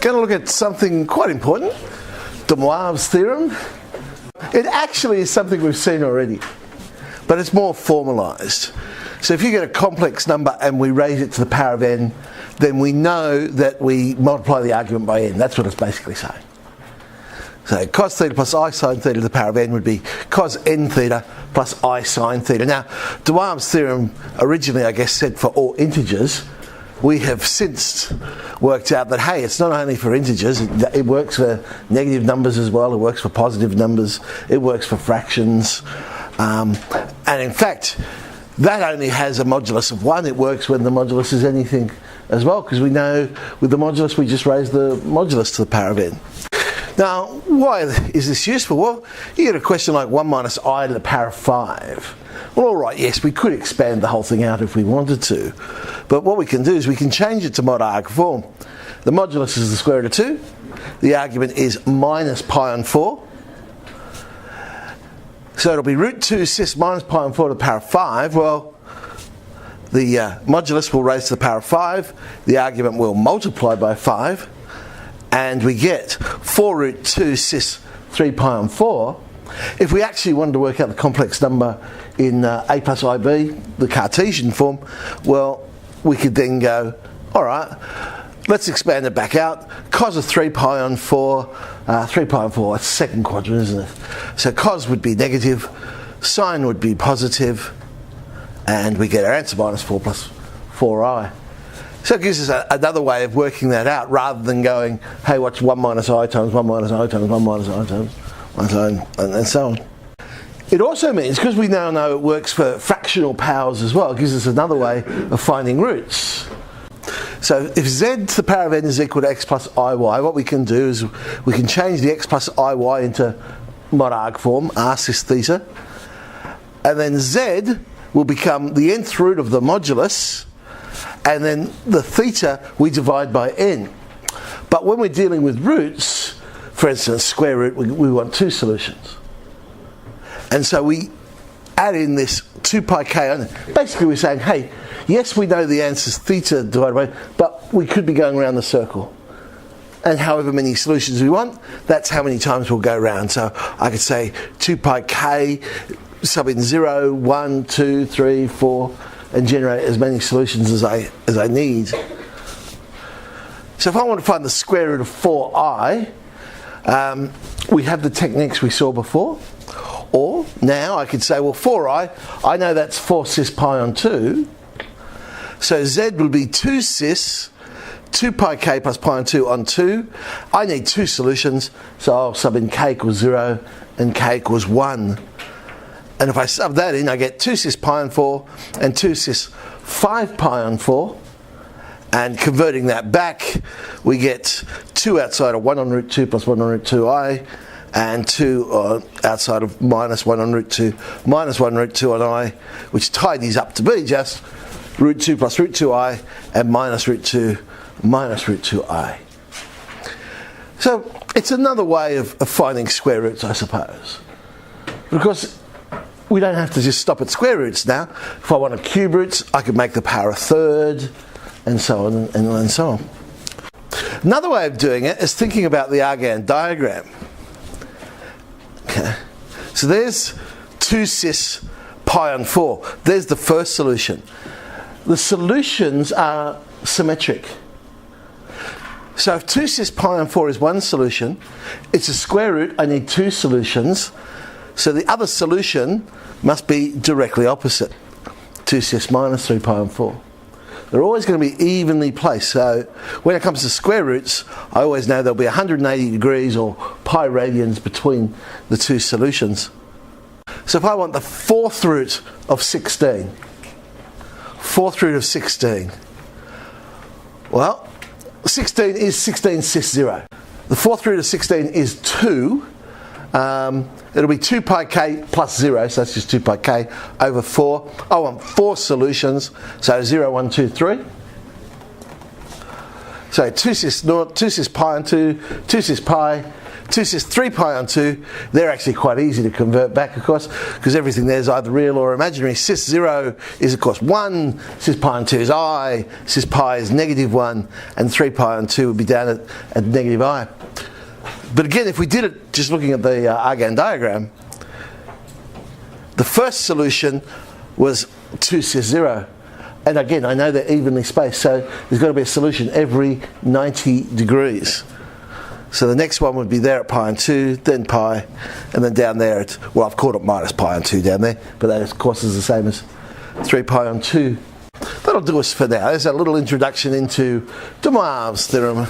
Going to look at something quite important, the Moivre's theorem. It actually is something we've seen already, but it's more formalised. So if you get a complex number and we raise it to the power of n, then we know that we multiply the argument by n. That's what it's basically saying. So cos theta plus I sine theta to the power of n would be cos n theta plus I sine theta. Now, de Moivre's theorem originally, I guess, said for all integers. We have since worked out that, hey, it's not only for integers, it works for negative numbers as well, it works for positive numbers, it works for fractions. And in fact, that only has a modulus of 1. It works when the modulus is anything as well, because we know with the modulus we just raise the modulus to the power of n. Now, why is this useful? Well, you get a question like 1 minus I to the power of 5. Well, alright, yes, we could expand the whole thing out if we wanted to. But what we can do is we can change it to mod-arg form. The modulus is the square root of 2. The argument is minus pi on 4. So it'll be root 2 cis minus pi on 4 to the power of 5. Well, the modulus will raise to the power of 5. The argument will multiply by 5. And we get 4 root 2 cis 3 pi on 4. If we actually wanted to work out the complex number in a plus ib, the Cartesian form, well, we could then go, alright, let's expand it back out. Cos of 3 pi on 4, 3 pi on 4, that's second quadrant, isn't it? So cos would be negative, sine would be positive, and we get our answer minus 4 plus 4i. So it gives us another way of working that out, rather than going, hey, what's 1 minus I times 1 minus I times 1 minus I times 1 and so on. It also means, because we now know it works for fractional powers as well, it gives us another way of finding roots. So if z to the power of n is equal to x plus iy, what we can do is we can change the x plus iy into mod-arg form, r cis theta, and then z will become the nth root of the modulus, and then the theta we divide by n. But when we're dealing with roots, for instance, square root, we want 2 solutions. And so we add in this 2 pi k. Basically we're saying, hey, yes, we know the answer is theta divided by, but we could be going around the circle. And however many solutions we want, that's how many times we'll go around. So I could say 2 pi k, sub in 0, 1, 2, 3, 4, and generate as many solutions as I need. So if I want to find the square root of 4i, we have the techniques we saw before. Or now I could say, well, 4i, I know that's 4 cis pi on 2. So z will be 2 cis, 2 pi k plus pi on 2 on 2. I need 2 solutions, so I'll sub in k equals 0 and k equals 1. And if I sub that in, I get 2 cis pi on 4 and 2 cis 5 pi on 4. And converting that back, we get 2 outside of 1 on root 2 plus 1 on root 2i, and 2 outside of minus 1 on root 2 minus 1 root 2 on I, which tidies up to be just root 2 plus root 2i and minus root 2 minus root 2i. So it's another way of finding square roots, I suppose. Because we don't have to just stop at square roots now. If I want to cube roots, I could make the power a third, and so on and so on. Another way of doing it is thinking about the Argand diagram. Okay. So there's 2 cis pi on 4. There's the first solution. The solutions are symmetric. So if 2 cis pi on 4 is one solution, it's a square root, I need 2 solutions. So the other solution must be directly opposite. 2 cis minus 3 pi on 4. They're always going to be evenly placed. So when it comes to square roots, I always know there'll be 180 degrees or pi radians between the 2 solutions. So if I want the 4th root of 16, 4th root of 16, well, 16 is 16 cis 0. The 4th root of 16 is 2. It'll be 2 pi k plus 0, so that's just 2 pi k over 4. I want 4 solutions, so 0, 1, 2, 3. So 2 cis naught, 2 cis pi and 2, 2 cis pi, 2 cis 3 pi on 2, they're actually quite easy to convert back, of course, because everything there is either real or imaginary. Cis 0 is, of course, 1, cis pi on 2 is I, cis pi is -1, and 3 pi on 2 would be down at negative I. But again, if we did it just looking at the Argand diagram, the first solution was 2 cis 0. And again, I know they're evenly spaced, so there's got to be a solution every 90 degrees. So the next one would be there at pi and 2, then pi, and then down there at, well, I've called it minus pi and 2 down there, but that of course is the same as 3 pi on 2. That'll do us for now. There's a little introduction into Moivre's theorem.